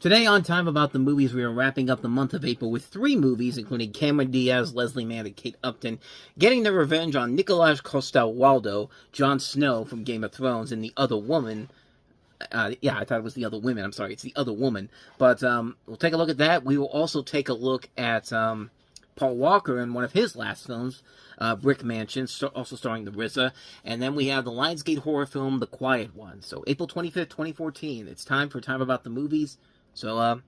Today on Time About the Movies, we are wrapping up the month of April with 3 movies, including Cameron Diaz, Leslie Mann, and Kate Upton, getting their revenge on Nikolaj Coster-Waldau, Jon Snow from Game of Thrones, and The Other Woman. I thought it was The Other Women. I'm sorry, it's The Other Woman. But we'll take a look at that. We will also take a look at Paul Walker in one of his last films, Brick Mansion, also starring the RZA. And then we have the Lionsgate horror film, The Quiet One. So April 25th, 2014. It's time for Time About the Movies. So,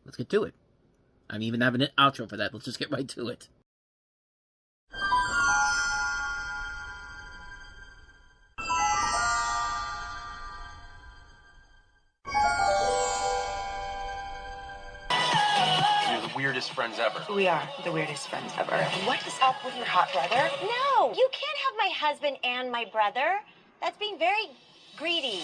let's get to it. I'm even having an outro for that. Let's just get right to it. You're the weirdest friends ever. We are the weirdest friends ever. What is up with your hot brother? No, you can't have my husband and my brother. That's being very greedy.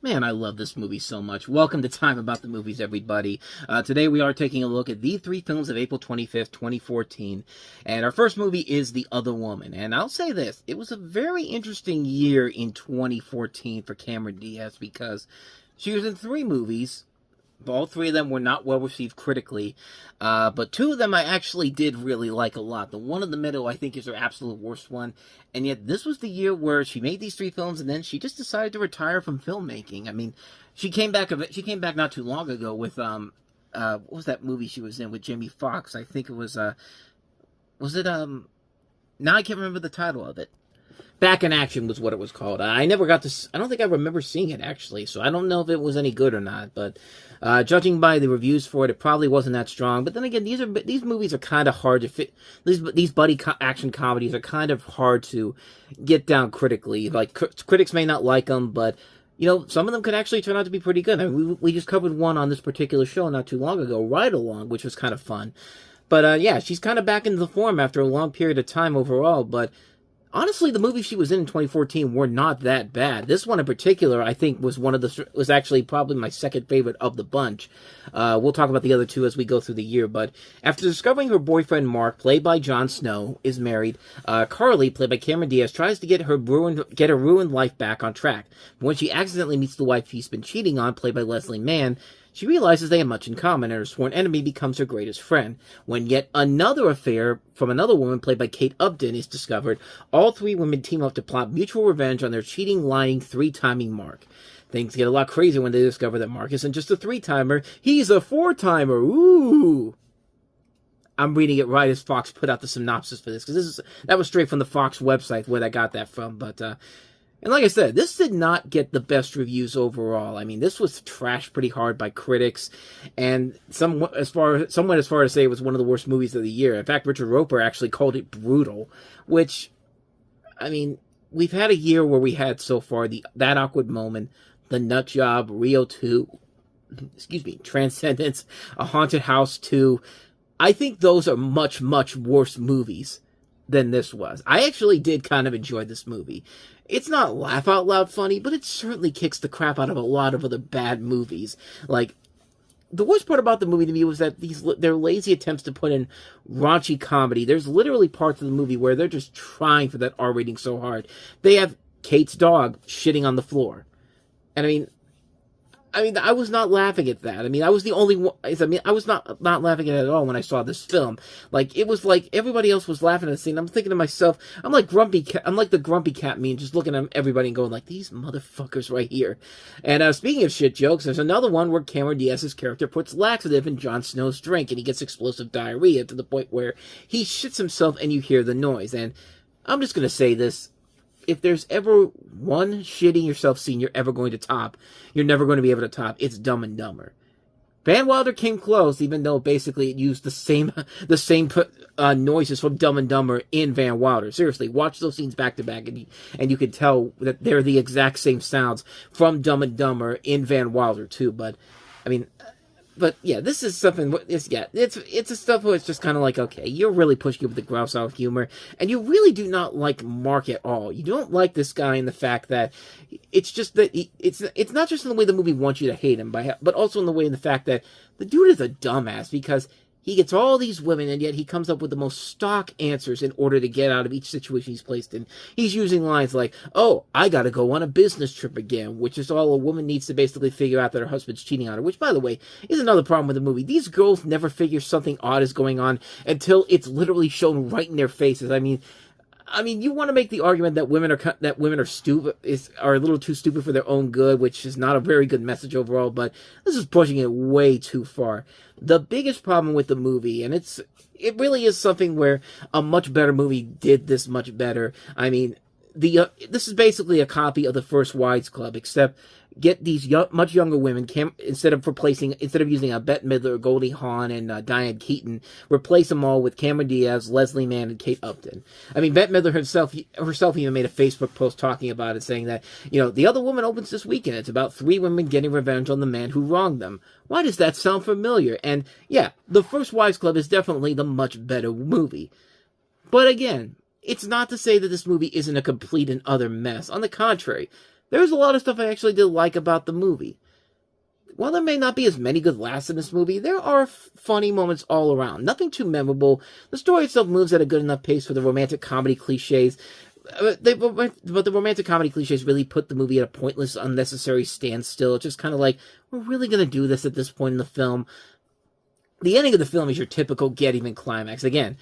Man, I love this movie so much. Welcome to Time About the Movies, everybody. Today we are taking a look at the 3 films of April 25th, 2014. And our first movie is The Other Woman. And I'll say this, it was a very interesting year in 2014 for Cameron Diaz because she was in 3 movies. All 3 of them were not well received critically, but 2 of them I actually did really like a lot. The one in the middle I think is her absolute worst one, and yet this was the year where she made these 3 films and then she just decided to retire from filmmaking. I mean, she came back not too long ago with what was that movie she was in with Jamie Foxx? I think it was now I can't remember the title of it. Back in Action was what it was called. I never got to... I don't think I remember seeing it, actually, so I don't know if it was any good or not, but judging by the reviews for it, it probably wasn't that strong. But then again, these movies are kind of hard to fit... These buddy action comedies are kind of hard to get down critically. Like, critics may not like them, but, you know, some of them could actually turn out to be pretty good. I mean, we just covered one on this particular show not too long ago, Ride Along, which was kind of fun. But, yeah, she's kind of back into the form after a long period of time overall, but... honestly, the movies she was in 2014 were not that bad. This one in particular, I think, was actually probably my second favorite of the bunch. We'll talk about the other 2 as we go through the year, but after discovering her boyfriend Mark, played by Jon Snow, is married, Carly, played by Cameron Diaz, tries to get her ruined life back on track. But when she accidentally meets the wife he's been cheating on, played by Leslie Mann, she realizes they have much in common, and her sworn enemy becomes her greatest friend. When yet another affair from another woman, played by Kate Upton, is discovered, all 3 women team up to plot mutual revenge on their cheating, lying, 3-timing Mark. Things get a lot crazier when they discover that Mark isn't just a 3-timer, he's a 4-timer. Ooh! I'm reading it right as Fox put out the synopsis for this, because that was straight from the Fox website where I got that from, but, and like I said, this did not get the best reviews overall. I mean, this was trashed pretty hard by critics, and somewhat as far as to say it was one of the worst movies of the year. In fact, Richard Roeper actually called it brutal, which, I mean, we've had a year where we had so far That Awkward Moment, The Nut Job, Rio 2, Transcendence, A Haunted House 2. I think those are much, much worse movies than this was. I actually did kind of enjoy this movie. It's not laugh out loud funny, but it certainly kicks the crap out of a lot of other bad movies. Like, the worst part about the movie to me was that their lazy attempts to put in raunchy comedy. There's literally parts of the movie where they're just trying for that R rating so hard. They have Kate's dog shitting on the floor. And I was not laughing at that. I mean, I was the only one. I was not laughing at it at all when I saw this film. Like, it was like everybody else was laughing at the scene. I'm thinking to myself, I'm like the grumpy cat meme, just looking at everybody and going like, these motherfuckers right here. And speaking of shit jokes, there's another one where Cameron Diaz's character puts laxative in Jon Snow's drink, and he gets explosive diarrhea to the point where he shits himself and you hear the noise. And I'm just gonna say this. If there's ever one shitting yourself scene you're ever going to top, you're never going to be able to top, it's Dumb and Dumber. Van Wilder came close, even though basically it used the same noises from Dumb and Dumber in Van Wilder. Seriously, watch those scenes back to back, and you can tell that they're the exact same sounds from Dumb and Dumber in Van Wilder too. But I mean, But yeah, this is something. It's a stuff where it's just kind of like, okay, you're really pushing it with the grouse out humor, and you really do not like Mark at all. You don't like this guy in the fact that it's just that it's not just in the way the movie wants you to hate him, but also in the fact that the dude is a dumbass because He gets all these women, and yet he comes up with the most stock answers in order to get out of each situation he's placed in. He's using lines like, oh, I gotta go on a business trip again, which is all a woman needs to basically figure out that her husband's cheating on her, which, by the way, is another problem with the movie. These girls never figure something odd is going on until it's literally shown right in their faces. I mean, you want to make the argument that women are stupid, are a little too stupid for their own good, which is not a very good message overall, but this is pushing it way too far. The biggest problem with the movie, and it really is something where a much better movie did this much better. I mean, this is basically a copy of the first Wives Club, except get these much younger women, instead of using a Bette Midler, Goldie Hawn, and Diane Keaton, replace them all with Cameron Diaz, Leslie Mann, and Kate Upton. I mean, Bette Midler herself even made a Facebook post talking about it, saying that, The Other Woman opens this weekend. It's about 3 women getting revenge on the man who wronged them. Why does that sound familiar? And yeah, the first Wives Club is definitely the much better movie. But again, it's not to say that this movie isn't a complete and utter mess. On the contrary, there's a lot of stuff I actually did like about the movie. While there may not be as many good laughs in this movie, there are funny moments all around. Nothing too memorable. The story itself moves at a good enough pace for the romantic comedy cliches. But the romantic comedy cliches really put the movie at a pointless, unnecessary standstill. It's just kind of like, we're really going to do this at this point in the film. The ending of the film is your typical get-even climax. Again,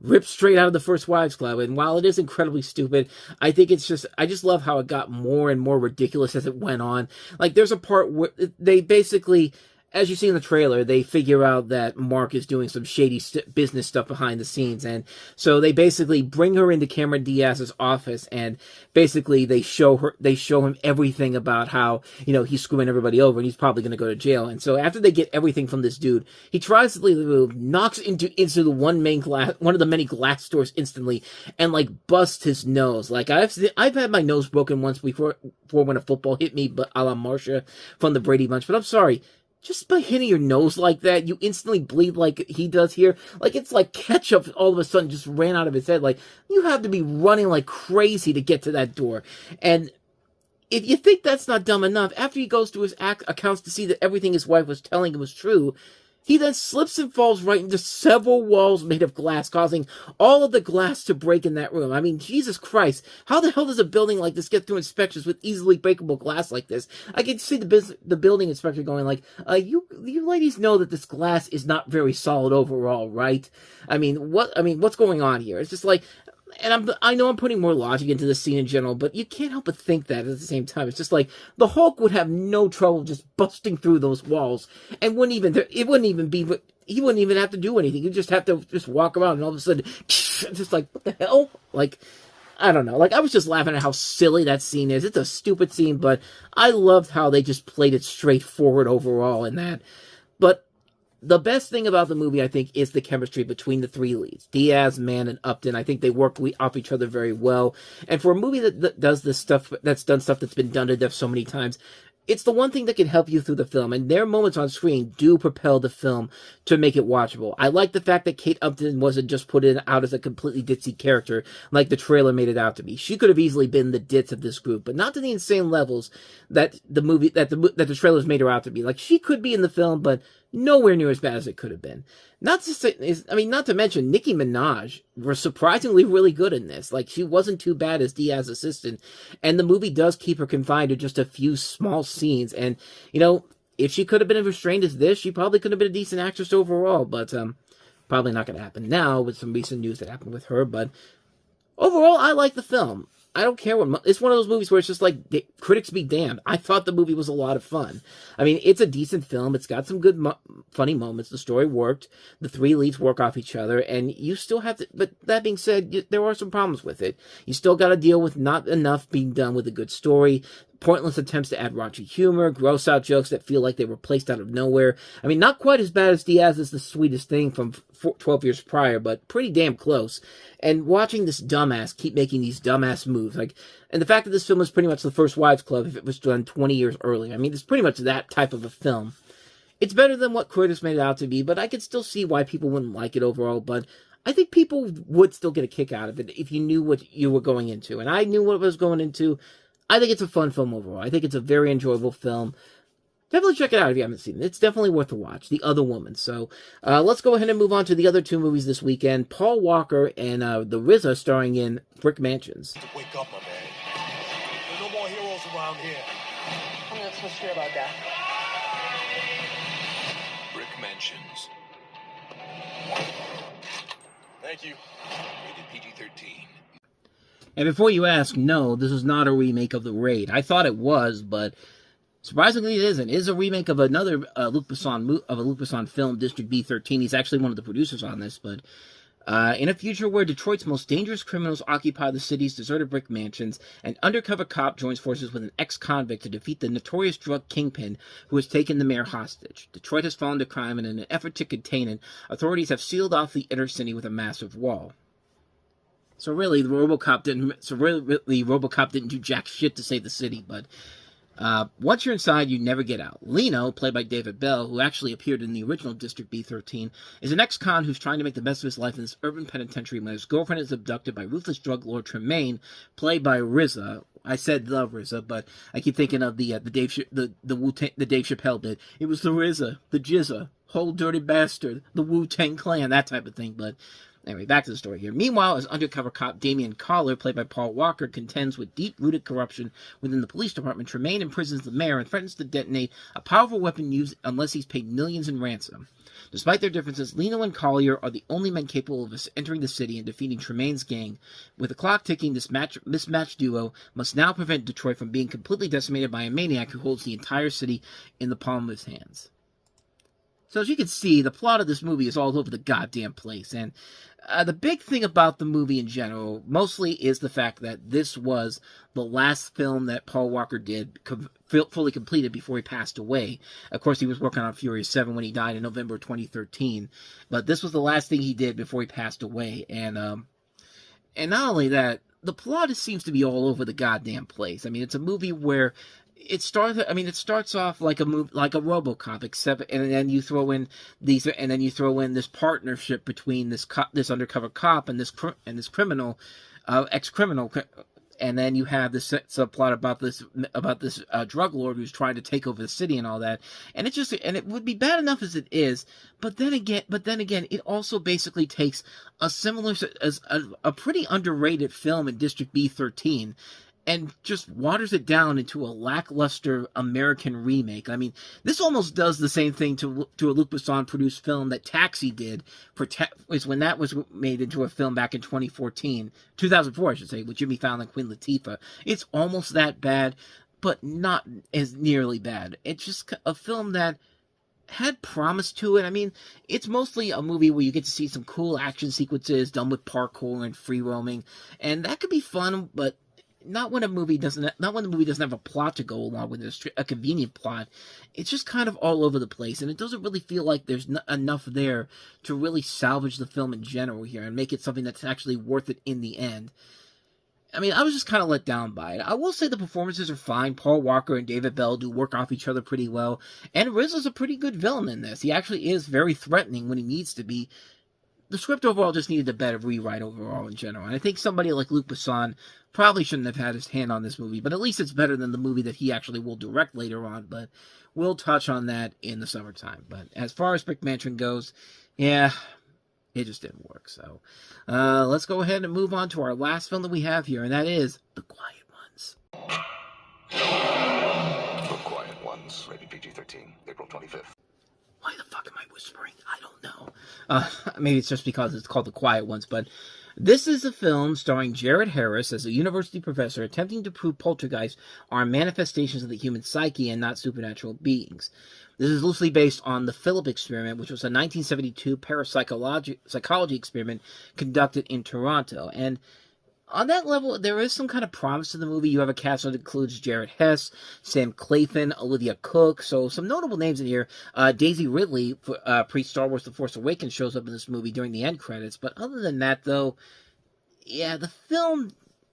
ripped straight out of the first Wives Club, and while it is incredibly stupid, I just love how it got more and more ridiculous as it went on. Like, there's a part where they basically, as you see in the trailer, they figure out that Mark is doing some shady business stuff behind the scenes, and so they basically bring her into Cameron Diaz's office, and basically they show him everything about how, he's screwing everybody over, and he's probably going to go to jail. And so after they get everything from this dude, he tries to leave the room, knocks into the one of the many glass doors instantly, and busts his nose. Like, I've had my nose broken once before when a football hit me, but a la Marsha from the Brady Bunch. But I'm sorry, just by hitting your nose like that, you instantly bleed like he does here. Like, it's like ketchup all of a sudden just ran out of his head. Like, you have to be running like crazy to get to that door. And if you think that's not dumb enough, after he goes to his accounts to see that everything his wife was telling him was true, he then slips and falls right into several walls made of glass, causing all of the glass to break in that room. I mean, Jesus Christ, how the hell does a building like this get through inspections with easily breakable glass like this? I can see the building inspector going like, you ladies know that this glass is not very solid overall, right? What's going on here? It's just like, and I know I'm putting more logic into this scene in general, but you can't help but think that at the same time. It's just like, the Hulk would have no trouble just busting through those he wouldn't even have to do anything. He'd just have to just walk around, and all of a sudden, just like, what the hell? Like, I don't know. Like, I was just laughing at how silly that scene is. It's a stupid scene, but I loved how they just played it straightforward overall in that. But the best thing about the movie, I think, is the chemistry between the 3 leads. Diaz, Mann, and Upton. I think they work off each other very well. And for a movie that does this stuff, that's done stuff that's been done to death so many times, it's the one thing that can help you through the film, and their moments on screen do propel the film to make it watchable. I like the fact that Kate Upton wasn't just put out as a completely ditzy character like the trailer made it out to be. She could have easily been the ditz of this group, but not to the insane levels that the trailers made her out to be. Like, she could be in the film, but nowhere near as bad as it could have been. Not to mention, Nicki Minaj was surprisingly really good in this. Like, she wasn't too bad as Diaz's assistant, and the movie does keep her confined to just a few small scenes. And, if she could have been as restrained as this, she probably could have been a decent actress overall, but probably not going to happen now with some recent news that happened with her. But overall, I like the film. I don't care it's one of those movies where it's just like, critics be damned. I thought the movie was a lot of fun. I mean, it's a decent film. It's got some good, funny moments. The story worked. The 3 leads work off each other, and you still have to, but that being said, there are some problems with it. You still got to deal with not enough being done with a good story, pointless attempts to add raunchy humor, gross out jokes that feel like they were placed out of nowhere. I mean, not quite as bad as Diaz's The Sweetest Thing from 12 years prior, but pretty damn close. And watching this dumbass keep making these dumbass moves, and the fact that this film is pretty much the first Wives Club if it was done 20 years earlier. I mean, it's pretty much that type of a film. It's better than what critics made it out to be, but I could still see why people wouldn't like it overall, but I think people would still get a kick out of it if you knew what you were going into. And I knew what I was going into. I think it's a fun film overall. I think it's a very enjoyable film. Definitely check it out if you haven't seen it. It's definitely worth a watch. The Other Woman. So let's go ahead and move on to the other two movies this weekend. Paul Walker and the RZA starring in Brick Mansions. Wake up, my man. There are no more heroes around here. I'm not so sure about that. Brick Mansions. Thank you. Rated PG-13. And before you ask, no, this is not a remake of The Raid. I thought it was, but surprisingly it isn't. It is a remake of another Luc Besson film, District B13. He's actually one of the producers on this, but in a future where Detroit's most dangerous criminals occupy the city's deserted brick mansions, an undercover cop joins forces with an ex-convict to defeat the notorious drug kingpin who has taken the mayor hostage. Detroit has fallen to crime, and in an effort to contain it, authorities have sealed off the inner city with a massive wall. So really, RoboCop didn't do jack shit to save the city, but once you're inside, you never get out. Lino, played by David Bell, who actually appeared in the original District B13, is an ex-con who's trying to make the best of his life in this urban penitentiary when his girlfriend is abducted by ruthless drug lord Tremaine, played by RZA. I said the RZA, but I keep thinking of the Dave Chappelle bit. It was the RZA, the Jizza, whole dirty bastard, the Wu-Tang Clan, that type of thing, but anyway, back to the story here. Meanwhile, as undercover cop Damian Collar, played by Paul Walker, contends with deep-rooted corruption within the police department, Tremaine imprisons the mayor and threatens to detonate a powerful weapon used unless he's paid millions in ransom. Despite their differences, Lino and Collier are the only men capable of entering the city and defeating Tremaine's gang. With the clock ticking, this mismatched duo must now prevent Detroit from being completely decimated by a maniac who holds the entire city in the palm of his hands. So as you can see, the plot of this movie is all over the goddamn place, and the big thing about the movie in general, mostly, is the fact that this was the last film that Paul Walker did fully completed before he passed away. Of course, he was working on Furious 7 when he died in November 2013, but this was the last thing he did before he passed away, and not only that, the plot seems to be all over the goddamn place. I mean, it's a movie where it starts off like a movie, like a RoboCop, and then you throw in this partnership between this undercover cop and this criminal, ex-criminal, and then you have this subplot about this drug lord who's trying to take over the city and all that, and it would be bad enough as it is, but then again, it also basically takes a pretty underrated film in District B13. And just waters it down into a lackluster American remake. I mean, this almost does the same thing to a Luc Besson-produced film that Taxi did, when that was made into a film back in 2004, I should say, with Jimmy Fallon and Queen Latifah. It's almost that bad, but not as nearly bad. It's just a film that had promise to it. I mean, it's mostly a movie where you get to see some cool action sequences done with parkour and free roaming, and that could be fun, but not when the movie doesn't have a plot to go along with it, a convenient plot. It's just kind of all over the place, and it doesn't really feel like there's enough there to really salvage the film in general here and make it something that's actually worth it in the end. I mean, I was just kind of let down by it. I will say the performances are fine. Paul Walker and David Bell do work off each other pretty well, and RZA's a pretty good villain in this. He actually is very threatening when he needs to be. The script overall just needed a better rewrite overall in general. And I think somebody like Luc Besson probably shouldn't have had his hand on this movie, but at least it's better than the movie that he actually will direct later on, but we'll touch on that in the summertime. But as far as Brick Mansion goes, yeah, it just didn't work. So let's go ahead and move on to our last film that we have here, and that is The Quiet Ones. The Quiet Ones, rated PG-13, April 25th. Why the fuck am I whispering? I don't know. Maybe it's just because it's called The Quiet Ones, but this is a film starring Jared Harris as a university professor attempting to prove poltergeists are manifestations of the human psyche and not supernatural beings. This is loosely based on the Philip experiment, which was a 1972 parapsychology experiment conducted in Toronto. And on that level, there is some kind of promise to the movie. You have a cast that includes Jared Hess, Sam Claflin, Olivia Cooke, so some notable names in here. Daisy Ridley, pre-Star Wars The Force Awakens, shows up in this movie during the end credits. But other than that, though, yeah, the film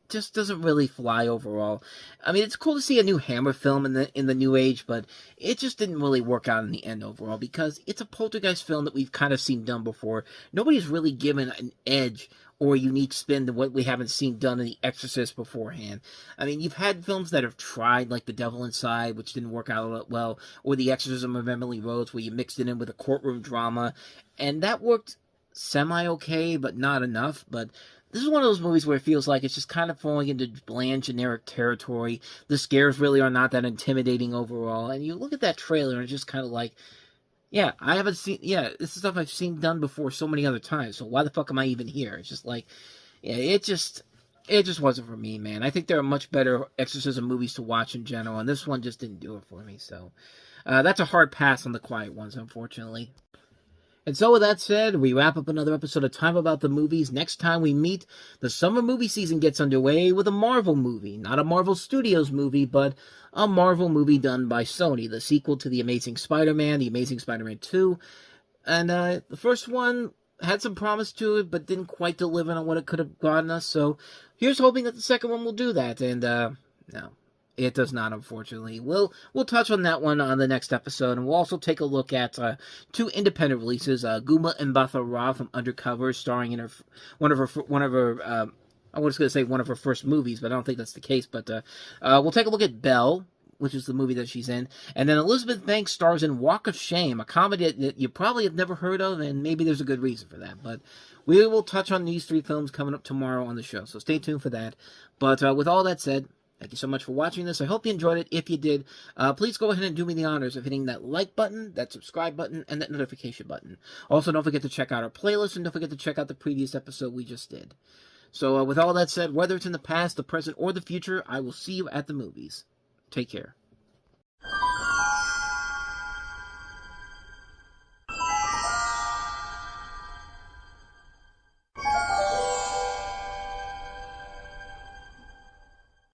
just doesn't really fly overall. I mean, it's cool to see a new Hammer film in the new age, but it just didn't really work out in the end overall because it's a poltergeist film that we've kind of seen done before. Nobody's really given an edge or a unique spin to what we haven't seen done in The Exorcist beforehand. I mean, you've had films that have tried, like The Devil Inside, which didn't work out well, or The Exorcism of Emily Rose, where you mixed it in with a courtroom drama, and that worked semi-okay, but not enough. But this is one of those movies where it feels like it's just kind of falling into bland, generic territory. The scares really are not that intimidating overall, and you look at that trailer and it's just kind of like, yeah, I haven't seen, yeah, this is stuff I've seen done before so many other times, so why the fuck am I even here? It's just like, yeah, it just wasn't for me, man. I think there are much better exorcism movies to watch in general, and this one just didn't do it for me, so that's a hard pass on The Quiet Ones, unfortunately. And so with that said, we wrap up another episode of Time About the Movies. Next time we meet, the summer movie season gets underway with a Marvel movie. Not a Marvel Studios movie, but a Marvel movie done by Sony. The sequel to The Amazing Spider-Man, The Amazing Spider-Man 2. And the first one had some promise to it, but didn't quite deliver on what it could have gotten us. So here's hoping that the second one will do that. And no. It does not, unfortunately. We'll touch on that one on the next episode, and we'll also take a look at two independent releases. Guma and Batha Ra from Undercover, starring in one of her I was going to say one of her first movies, but I don't think that's the case. But we'll take a look at Belle, which is the movie that she's in, and then Elizabeth Banks stars in Walk of Shame, a comedy that you probably have never heard of, and maybe there's a good reason for that. But we will touch on these three films coming up tomorrow on the show, so stay tuned for that. But with all that said, thank you so much for watching this. I hope you enjoyed it. If you did, please go ahead and do me the honors of hitting that like button, that subscribe button, and that notification button. Also, don't forget to check out our playlist, and don't forget to check out the previous episode we just did. So, with all that said, whether it's in the past, the present, or the future, I will see you at the movies. Take care.